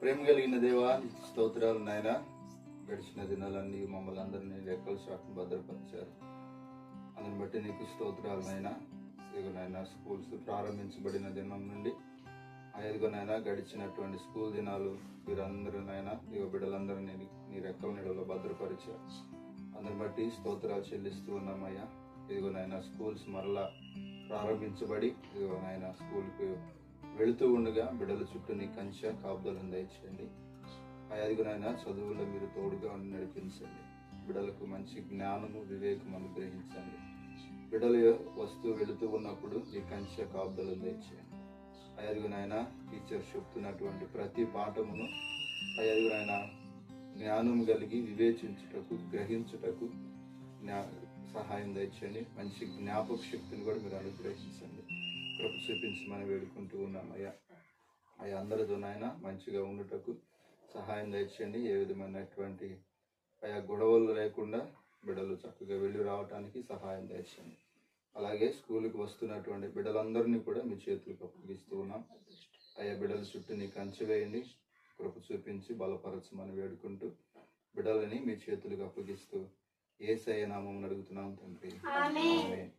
ప్రేమ కలిగిన దేవా స్తోత్రాలు నాయన. గడిచిన దినాలన్నీ మమ్మల్ని అందరినీ రెక్కల చాటును భద్రపరిచారు. అందుని బట్టి నీకు స్తోత్రాలు నాయన. ఇదిగోనైనా స్కూల్స్ ప్రారంభించబడిన దినం నుండి ఇదిగోనైనా గడిచినటువంటి స్కూల్ దినాలు వీరందరూ నాయన ఇదిగో బిడ్డలందరినీ నీ రెక్కల నీడలో భద్రపరిచారు. అందుని బట్టి స్తోత్రాలు చెల్లిస్తూ ఉన్నామయ్యా. ఇదిగోనైనా స్కూల్స్ మరలా ప్రారంభించబడి ఇదిగోనైనా స్కూల్కి వెళుతూ ఉండగా బిడ్డల చుట్టూ నీ కంచె కాపుదలను దయచేయండి. అదిగోనైనా చదువులో మీరు తోడుగా ఉండి నడిపించండి. బిడ్డలకు మంచి జ్ఞానము వివేకం అనుగ్రహించండి. బిడ్డలు వస్తూ వెళుతూ ఉన్నప్పుడు నీ కంచె కాపుదలను దయచేయండి. అదిగోనైనా టీచర్ చెప్తున్నటువంటి ప్రతి పాఠమును అదిగోనైనా జ్ఞానం కలిగి వివేచించుటకు గ్రహించుటకు సహాయం దయచేయండి. మంచి జ్ఞాపక శక్తిని కూడా మీరు అనుగ్రహించండి. కృప చూపించమని వేడుకుంటూ ఉన్నామయ్యా. అయ్యా అందరితో నాయన మంచిగా ఉండుటకు సహాయం దయచేయండి. ఏ విధమైనటువంటి ఆయా గొడవలు లేకుండా బిడ్డలు చక్కగా వెళ్ళి రావడానికి సహాయం దయచేయండి. అలాగే స్కూల్కి వస్తున్నటువంటి బిడ్డలందరినీ కూడా మీ చేతులకు అప్పగిస్తూ ఉన్నాం. ఆయా బిడ్డల చుట్టూ నీ కంచె వేయండి. కృప చూపించి బలపరచమని వేడుకుంటూ బిడ్డలని మీ చేతులకు అప్పగిస్తూ యేసయ్య నామమున అడుగుతున్నాం తండ్రి. ఆమేన్.